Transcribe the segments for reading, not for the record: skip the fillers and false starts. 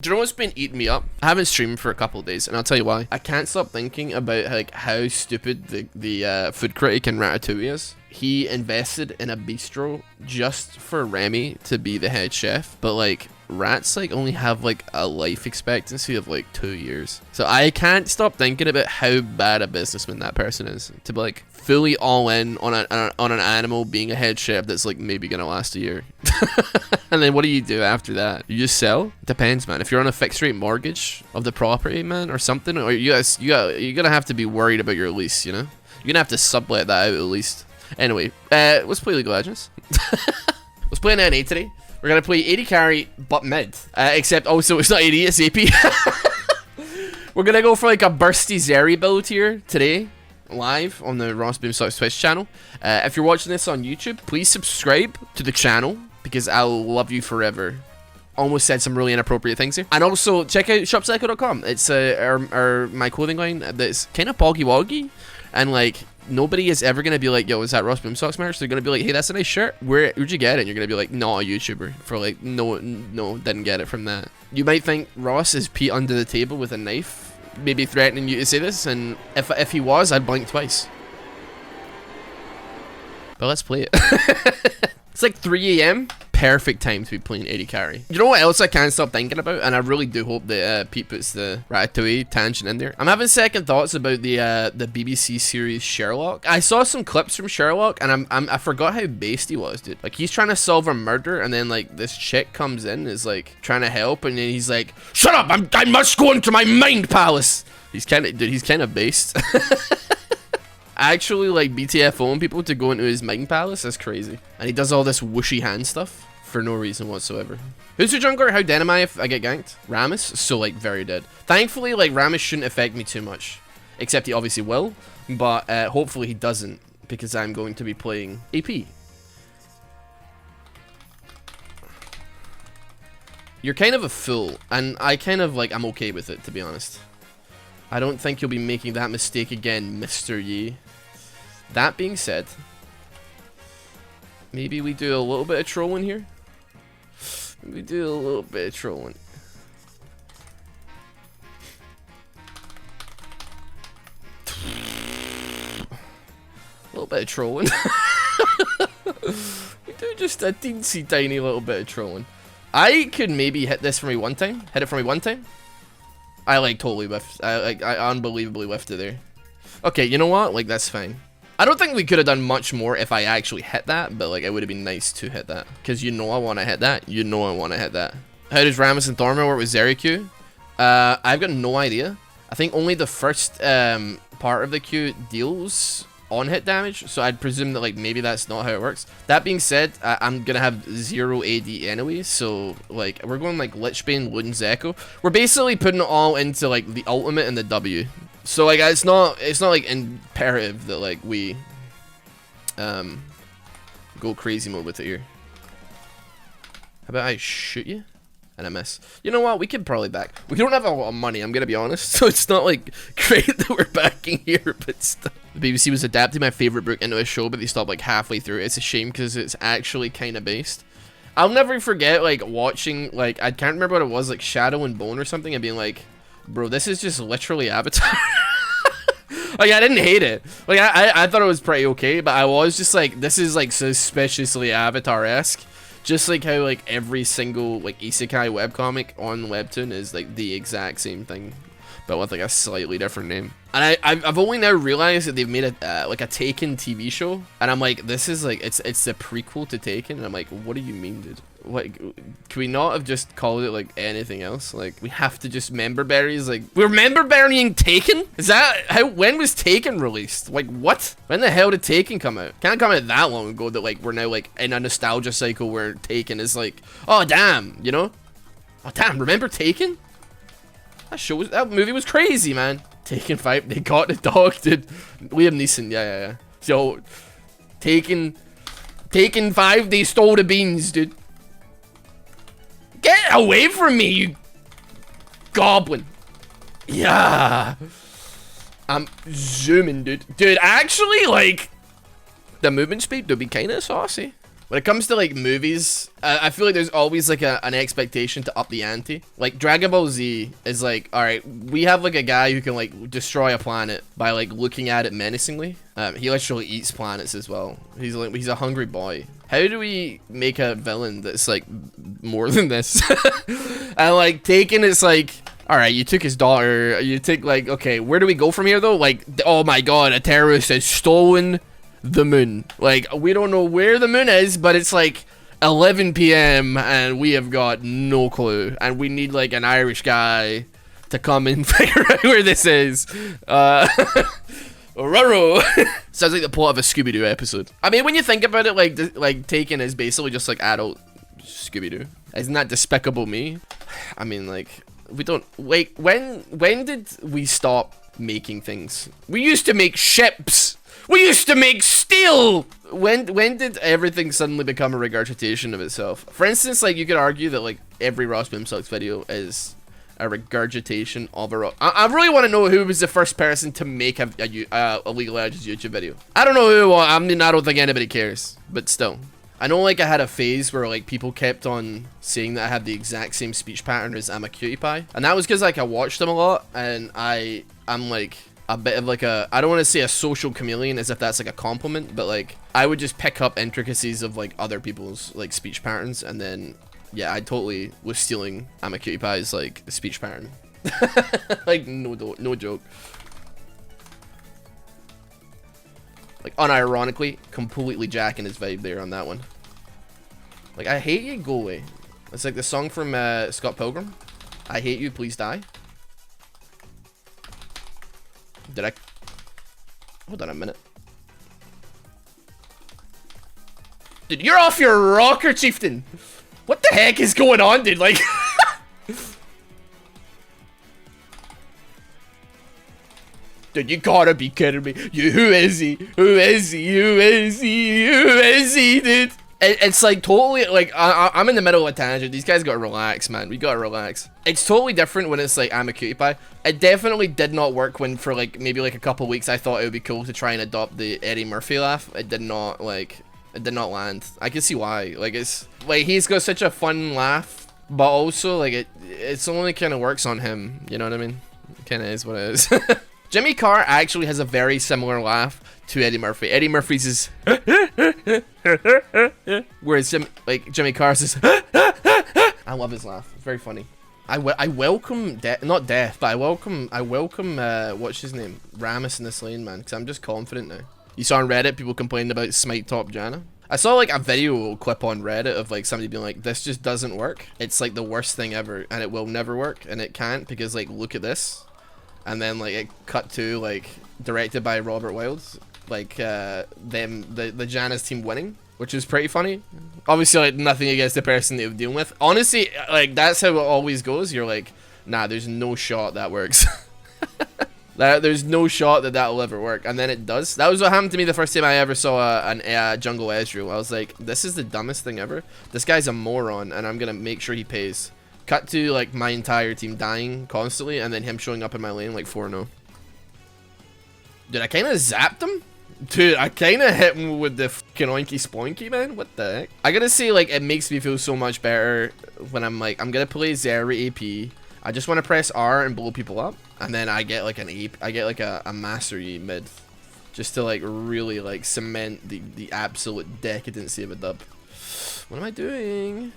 Do you know what's been eating me up? I haven't streamed for a couple of days, and I'll tell you why. I can't stop thinking about like how stupid the food critic in Ratatouille is. He invested in a bistro just for Remy to be the head chef, but like rats like only have like a life expectancy of like 2 years. So I can't stop thinking about how bad a businessman that person is to be like fully all in on an animal being a head chef that's like maybe gonna last a year. And then what do you do after that? You just sell? Depends, man. If you're on a fixed rate mortgage of the property, man, or something, or you're gonna have to be worried about your lease, you know? You're gonna have to sublet that out at least. Anyway, let's play League of Legends. Let's play an NA today. We're gonna play AD carry, but mid. Except also it's not AD, it's AP. We're gonna go for like a bursty Zeri build here today, live on the RossBoomsocks Twitch channel. If you're watching this on YouTube, please subscribe to the channel because I'll love you forever. Almost said some really inappropriate things here. And also check out shopsycho.com. It's my clothing line that's kind of poggy woggy, and like nobody is ever gonna be like, yo, is that RossBoomsocks merch? They're gonna be like, hey, that's a nice shirt. Where'd you get it? And you're gonna be like, no, a YouTuber. For like, no, didn't get it from that. You might think Ross is Pete under the table with a knife, maybe threatening you to say this, and if he was, I'd blink twice. But let's play it. It's like 3 AM. Perfect time to be playing AD carry. You know what else I can't stop thinking about? And I really do hope that Pete puts the Ratatouille tangent in there. I'm having second thoughts about the BBC series Sherlock. I saw some clips from Sherlock, and I forgot how based he was, dude. Like, he's trying to solve a murder, and then like this chick comes in, is like trying to help, and then he's like, shut up, I must go into my mind palace. He's kind of based. Actually like BTFOing people to go into his mind palace. That's crazy. And he does all this whooshy hand stuff for no reason whatsoever. Who's your jungler? How dead am I if I get ganked? Rammus? So like very dead. Thankfully like Rammus shouldn't affect me too much, except he obviously will, but hopefully he doesn't, because I'm going to be playing AP. You're kind of a fool, and I kind of like, I'm okay with it, to be honest. I don't think you'll be making that mistake again, Mr. Yi. That being said, maybe we do a little bit of trolling here. We do a little bit of trolling. A little bit of trolling. We do just a teensy tiny little bit of trolling. I could maybe hit this for me one time. Hit it for me one time. I like totally whiffed. I unbelievably whiffed it there. Okay, you know what? Like, that's fine. I don't think we could have done much more if I actually hit that, but like it would have been nice to hit that. Because you know I want to hit that. You know I want to hit that. How does Rammus and Thorma work with Zeri Q? I've got no idea. I think only the first part of the Q deals on hit damage, so I'd presume that like maybe that's not how it works. That being said, I'm gonna have 0 AD anyway, so like we're going like Lichbane, Luden's Echo. We're basically putting it all into like the ultimate and the W. So like it's not like imperative that like we go crazy mode with it here. How about I shoot you? And I miss. You know what? We could probably back. We don't have a lot of money, I'm gonna be honest. So it's not like great that we're backing here, but still. The BBC was adapting my favorite book into a show, but they stopped like halfway through. It's a shame because it's actually kind of based. I'll never forget like watching, like, I can't remember what it was, like Shadow and Bone or something, and being like, bro, this is just literally Avatar. Like, I didn't hate it. Like, I thought it was pretty okay, but I was just like, this is like suspiciously Avatar-esque. Just like how like every single like isekai webcomic on Webtoon is like the exact same thing, but with like a slightly different name. And I've only now realized that they've made a like a Taken TV show, and I'm like, this is like it's the prequel to Taken, and I'm like, what do you mean, dude? Like, can we not have just called it like anything else? Like, we have to just member berries. Like, we're member burying Taken? Is that how? When was Taken released? Like, what? When the hell did Taken come out? Can't come out that long ago that like we're now like in a nostalgia cycle where Taken is like, oh damn, you know? Oh damn, remember Taken? That movie was crazy, man. Taken 5, they got the dog, dude. Liam Neeson, yeah. So, Taken 5, they stole the beans, dude. Get away from me, you goblin. Yeah. I'm zooming, dude. Dude, actually, like, the movement speed would be kind of saucy. When it comes to like movies, I feel like there's always like an expectation to up the ante. Like Dragon Ball Z is like, all right, we have like a guy who can like destroy a planet by like looking at it menacingly. He literally eats planets as well. He's a hungry boy. How do we make a villain that's like more than this? And like Taken is like, all right, you took his daughter. You take like, okay, where do we go from here though? Like, oh my god, a terrorist has stolen the moon. Like, we don't know where the moon is, but it's like 11 p.m. and we have got no clue. And we need like an Irish guy to come and figure out where this is. Roro. Sounds like the plot of a Scooby-Doo episode. I mean, when you think about it, like Taken is basically just like adult Scooby-Doo. Isn't that Despicable Me? I mean, like, we don't like when did we stop making things? We used to make ships. We used to make steel! When did everything suddenly become a regurgitation of itself? For instance, like, you could argue that, like, every RossBoomsocks video is a regurgitation of a... I really want to know who was the first person to make a League of Legends YouTube video. I don't know who, I mean, I don't think anybody cares, but still. I know, like, I had a phase where, like, people kept on saying that I had the exact same speech pattern as I'm a cutie pie. And that was because, like, I watched them a lot, and I'm, like... a bit of like a, I don't want to say a social chameleon as if that's like a compliment, but like I would just pick up intricacies of like other people's like speech patterns, and then yeah, I totally was stealing I'm a Cutie Pie's like speech pattern. Like no joke. Like unironically, completely jacking his vibe there on that one. Like, I hate you, go away. It's like the song from Scott Pilgrim. I hate you, please die. Did I... Hold on a minute. Dude, you're off your rocker, chieftain! What the heck is going on, dude? Like... Dude, you gotta be kidding me. Who is he? Who is he? Who is he? Who is he, dude? It's like totally, like, I'm in the middle of a tangent. These guys gotta relax, man. We gotta relax. It's totally different when it's like, I'm a cutie pie. It definitely did not work when for like, maybe like a couple weeks I thought it would be cool to try and adopt the Eddie Murphy laugh. It did not, like, it did not land. I can see why. Like, it's, like, he's got such a fun laugh, but also, like, it's only kind of works on him. You know what I mean? It kind of is what it is. Jimmy Carr actually has a very similar laugh to Eddie Murphy. Eddie Murphy's is whereas Jimmy Carr's is I love his laugh. It's very funny. I welcome not death, but I welcome what's his name? Ramus in this lane, man, because I'm just confident now. You saw on Reddit people complaining about Smite Top Janna. I saw like a video clip on Reddit of like somebody being like, this just doesn't work. It's like the worst thing ever, and it will never work, and it can't because like look at this. And then like it cut to like directed by Robert Wilds, like the Janna's team winning, which is pretty funny. Obviously, like nothing against the person they were dealing with. Honestly, like that's how it always goes. You're like, nah, there's no shot that works. There's no shot that that'll ever work, and then it does. That was what happened to me the first time I ever saw a jungle Ezreal. I was like, this is the dumbest thing ever. This guy's a moron, and I'm gonna make sure he pays. Cut to like my entire team dying constantly, and then him showing up in my lane like 4-0. Dude, I kind of zapped him. Dude, I kind of hit him with the fucking oinky spoinky, man. What the heck? I gotta say, like, it makes me feel so much better when I'm like, I'm gonna play Zeri AP. I just want to press R and blow people up, and then I get like I get like a mastery mid, just to like really like cement the absolute decadency of a dub. What am I doing?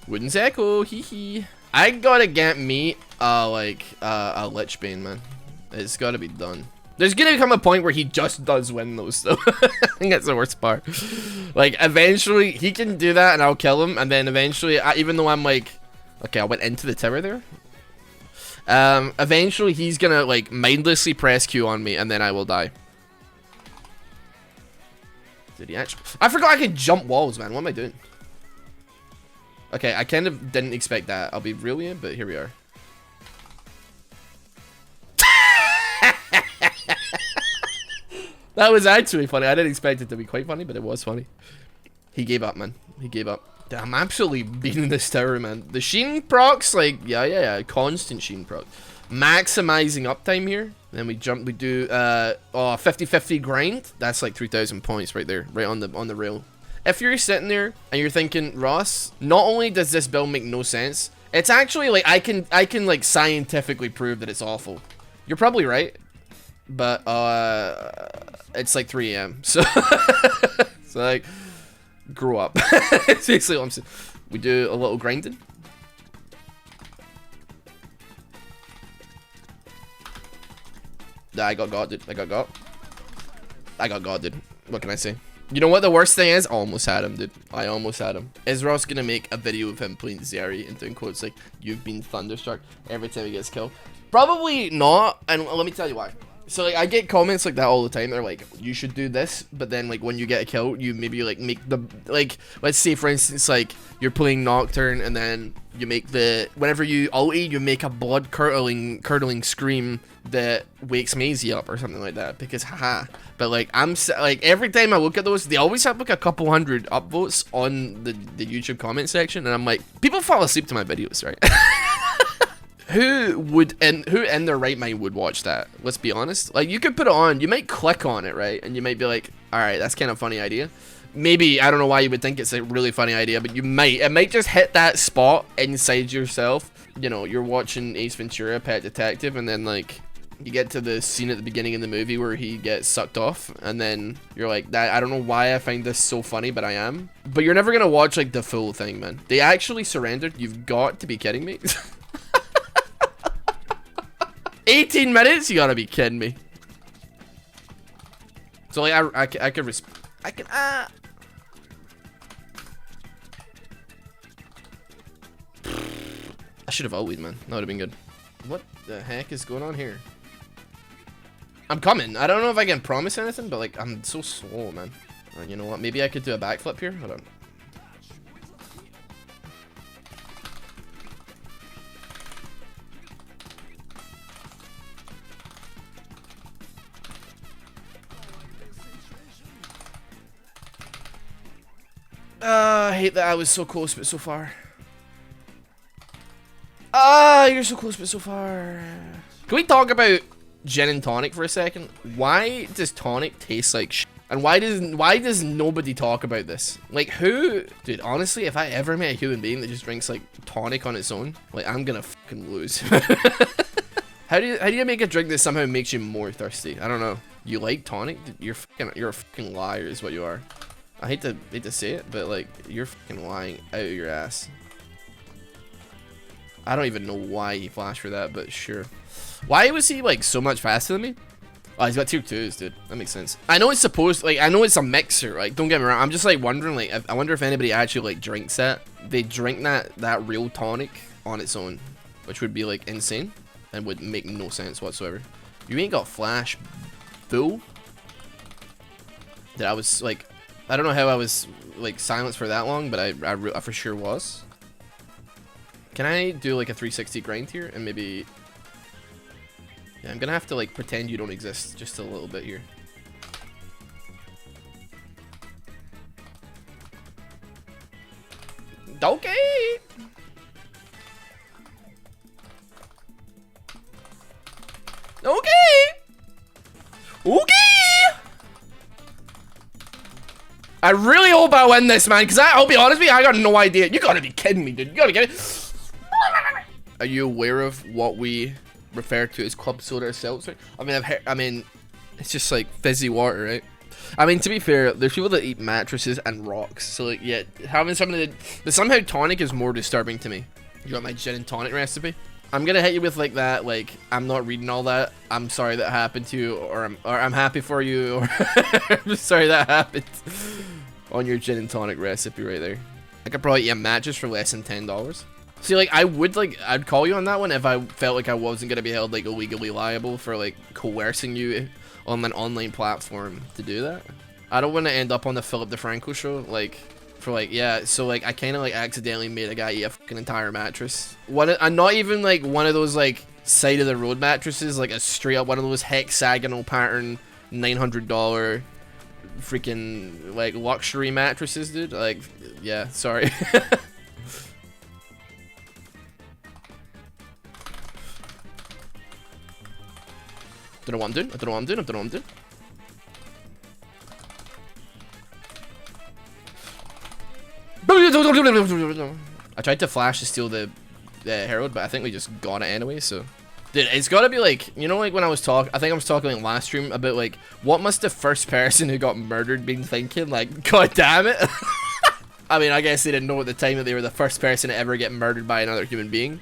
Wooden's Echo, hee hee. I gotta get me a Lich Bane, man. It's gotta be done. There's gonna come a point where he just does win those, though. I think that's the worst part. Like, eventually, he can do that and I'll kill him, and then eventually, even though I'm like, okay, I went into the tower there. Eventually, he's gonna, like, mindlessly press Q on me, and then I will die. Did he actually? I forgot I could jump walls, man. What am I doing? Okay, I kind of didn't expect that. I'll be brilliant, but here we are. That was actually funny. I didn't expect it to be quite funny, but it was funny. He gave up, man. He gave up. I'm absolutely beating this tower, man. The sheen procs, like, yeah, constant sheen proc. Maximizing uptime here. Then we do 50-50 grind. That's like 3,000 points right there, right on the rail. If you're sitting there and you're thinking, Ross, not only does this build make no sense, it's actually like I can like scientifically prove that it's awful. You're probably right, but it's like 3 AM, so so like grow up. Seriously, what I'm saying. We do a little grinding. I got God, dude. I got God, dude. What can I say? You know what the worst thing is? I almost had him, dude. I almost had him. Is Ross gonna make a video of him playing Zeri and doing quotes like, "You've been thunderstruck" every time he gets killed? Probably not, and let me tell you why. So like I get comments like that all the time. They're like, you should do this, but then like when you get a kill, you maybe like make the, like, let's say for instance like you're playing Nocturne and then you make the, whenever you ulti, you make a blood curdling scream that wakes Maisie up or something like that, because haha. But like like every time I look at those, they always have like a couple hundred upvotes on the YouTube comment section, and I'm like, people fall asleep to my videos, right? Who in their right mind would watch that? Let's be honest. Like, you could put it on, you might click on it, right? And you might be like, all right, that's kind of funny idea. Maybe, I don't know why you would think it's a really funny idea, but it might just hit that spot inside yourself. You know, you're watching Ace Ventura, Pet Detective, and then like you get to the scene at the beginning of the movie where he gets sucked off, and then you're like, that, I don't know why I find this so funny, but I am. But you're never gonna watch like the full thing, man. They actually surrendered. You've got to be kidding me. 18 minutes? You gotta be kidding me. So like I could I should have ulted, man. That would have been good. What the heck is going on here? I'm coming. I don't know if I can promise anything, but like I'm so slow, man. You know what? Maybe I could do a backflip here. Hold on. I hate that I was so close but so far. You're so close but so far. Can we talk about gin and tonic for a second? Why does tonic taste like shit? And why does nobody talk about this? Like, who? Dude, honestly, if I ever met a human being that just drinks like tonic on its own, like, I'm gonna fucking lose. How do you make a drink that somehow makes you more thirsty? I don't know. You like tonic? You're a fucking liar is what you are. I hate to say it, but like, you're fucking lying out of your ass. I don't even know why he flashed for that, but sure. Why was he like so much faster than me? Oh, he's got tier 2s, dude. That makes sense. I know it's supposed, like, I know it's a mixer, like, don't get me wrong. I'm just like wondering, like, I wonder if anybody actually like drinks that. They drink that real tonic on its own, which would be like insane and would make no sense whatsoever. You ain't got flash, fool. That I was like, I don't know how I was like silenced for that long, but I for sure was. Can I do like a 360 grind here and maybe? Yeah, I'm gonna have to like pretend you don't exist just a little bit here. Okay. Okay. Okay. I really hope I win this, man, because I'll be honest with you, I got no idea. You gotta be kidding me, dude. You gotta get it. Are you aware of what we refer to as club soda or seltzer? I mean, I mean, it's just like fizzy water, right? I mean, to be fair, there's people that eat mattresses and rocks, so like, yeah, having something that, but somehow tonic is more disturbing to me. You want my gin and tonic recipe? I'm gonna hit you with like that, like, I'm not reading all that. I'm sorry that happened to you, or I'm happy for you, or I'm sorry that happened. On your gin and tonic recipe right there. I could probably eat a mattress for less than $10. See, like, I'd call you on that one if I felt like I wasn't gonna be held like illegally liable for like coercing you on an online platform to do that. I don't want to end up on the Philip DeFranco show, like, for like, yeah, so like I kind of like accidentally made a guy eat a fucking entire mattress. I'm not even like one of those like side of the road mattresses, like a straight up one of those hexagonal pattern $900 freaking like luxury mattresses, dude. Like, yeah, sorry. Don't know what I'm doing. I don't know what I'm doing. I don't know what I'm doing. I tried to flash to steal the Herald, but I think we just got it anyway, so. Dude, it's gotta be like, you know, like when I was talking, I think I was talking like last stream about like, what must the first person who got murdered been thinking? Like, god damn it. I mean, I guess they didn't know at the time that they were the first person to ever get murdered by another human being.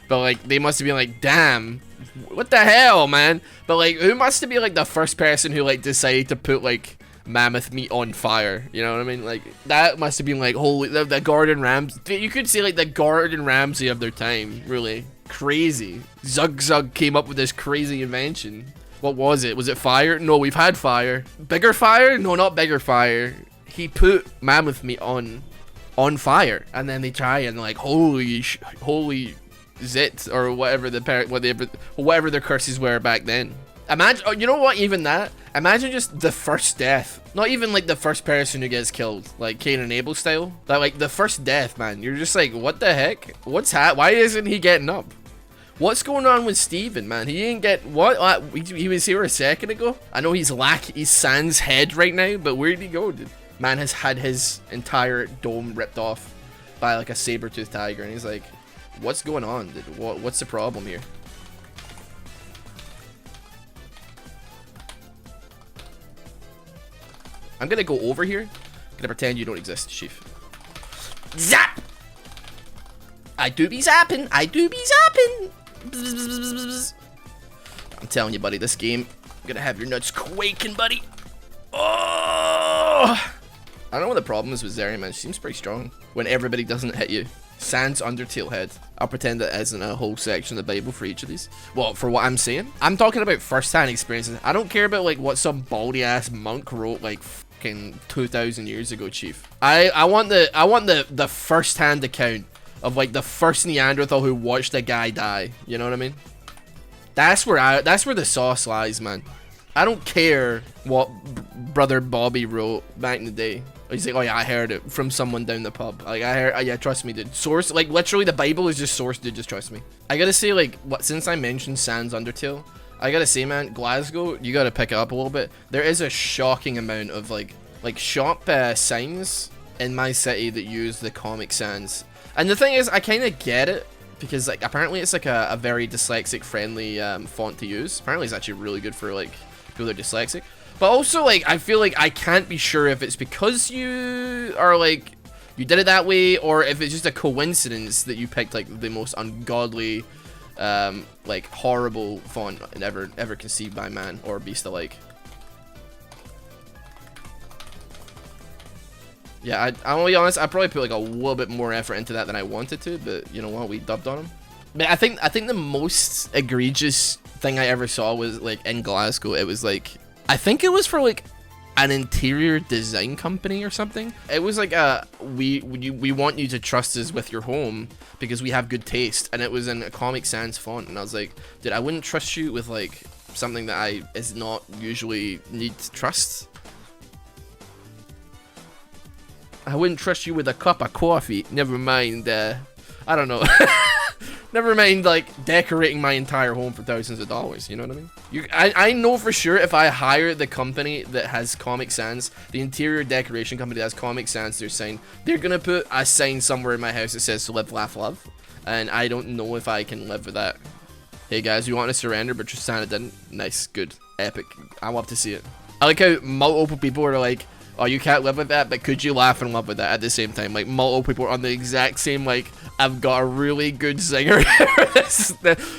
But like, they must have been like, damn, what the hell, man? But like, who must have been like the first person who like decided to put like mammoth meat on fire? You know what I mean? Like, that must have been like, holy, the Gordon Ramsay. You could say like the Gordon Ramsay of their time, really. Crazy. Zug came up with this crazy invention. What was it? Was it fire? No, we've had fire. Bigger fire? No, not bigger fire. He put mammoth meat on fire, and then they try and like, holy zit, or whatever whatever their curses were back then. Imagine, oh, you know what? Even that. Imagine just the first death. Not even like the first person who gets killed, like Cain and Abel style. That like the first death, man. You're just like, what the heck? Why isn't he getting up? What's going on with Steven, man? He ain't get what? He was here a second ago. I know he's sans head right now, but where did he go, dude? Man has had his entire dome ripped off by like a saber-toothed tiger, and he's like, what's going on, dude? What's the problem here? I'm gonna go over here. I'm gonna pretend you don't exist, Chief. Zap! I do be zapping. I do be zapping. Bzz, bzz, bzz, bzz. I'm telling you, buddy, this game, I'm gonna have your nuts quaking, buddy. Oh! I don't know what the problem is with Zeri, man. She seems pretty strong when everybody doesn't hit you. Sans Undertale head. I'll pretend that isn't a whole section of the Bible for each of these. Well, for what I'm saying, I'm talking about first-hand experiences. I don't care about like what some baldy-ass monk wrote like fucking 2,000 years ago, Chief. I want the first-hand account of like the first Neanderthal who watched a guy die. You know what I mean? That's where the sauce lies, man. I don't care what Brother Bobby wrote back in the day. He's like, oh yeah, I heard it from someone down the pub. Like, I heard, yeah, trust me, dude. Source, like, literally the Bible is just source, dude, just trust me. I gotta say, like, since I mentioned Sans Undertale, I gotta say, man, Glasgow, you gotta pick it up a little bit. There is a shocking amount of, like shop signs in my city that use the Comic Sans. And the thing is, I kind of get it, because, like, apparently it's, like, a very dyslexic-friendly font to use. Apparently it's actually really good for, like, people that are dyslexic. But also, like, I feel like I can't be sure if it's because you are, like, you did it that way, or if it's just a coincidence that you picked, like, the most ungodly, like, horrible font ever conceived by man or beast alike. Yeah, I'll be honest, I probably put, like, a little bit more effort into that than I wanted to, but you know what, we dubbed on him. But I think the most egregious thing I ever saw was, like, in Glasgow. It was, like, I think it was for like an interior design company or something. It was like we want you to trust us with your home because we have good taste, and it was in a Comic Sans font, and I was like, dude, I wouldn't trust you with like something that is not usually need trust. I wouldn't trust you with a cup of coffee. Never mind. I don't know. Never mind, like, decorating my entire home for thousands of dollars, you know what I mean? I know for sure if I hire the company that has Comic Sans, the interior decoration company that has Comic Sans, their sign, they're gonna put a sign somewhere in my house that says to live, laugh, love. And I don't know if I can live with that. Hey guys, you want to surrender, but Tristana didn't? Nice, good, epic. I love to see it. I like how multiple people are like, oh, you can't live with that, but could you laugh and love with that at the same time? Like, multiple people are on the exact same, like, I've got a really good singer.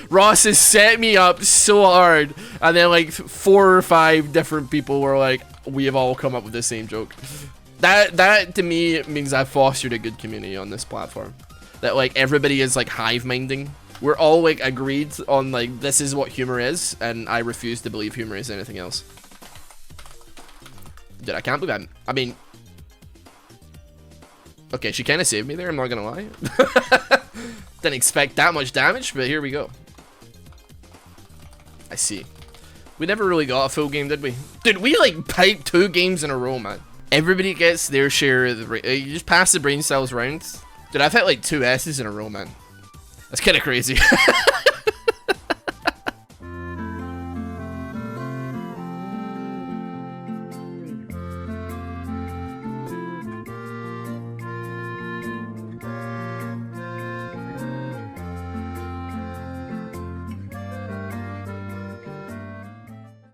Ross has set me up so hard. And then, like, 4 or 5 different people were like, we have all come up with the same joke. That to me, means I've fostered a good community on this platform. That, like, everybody is, like, hive-minding. We're all, like, agreed on, like, this is what humor is, and I refuse to believe humor is anything else. Dude, I can't believe that. I mean, okay, she kind of saved me there, I'm not gonna lie. Didn't expect that much damage, but here we go. I see. We never really got a full game, did we? Dude, we like piped 2 games in a row, man. Everybody gets their share of the... You just pass the brain cells round. Dude, I've hit like 2 S's in a row, man. That's kind of crazy.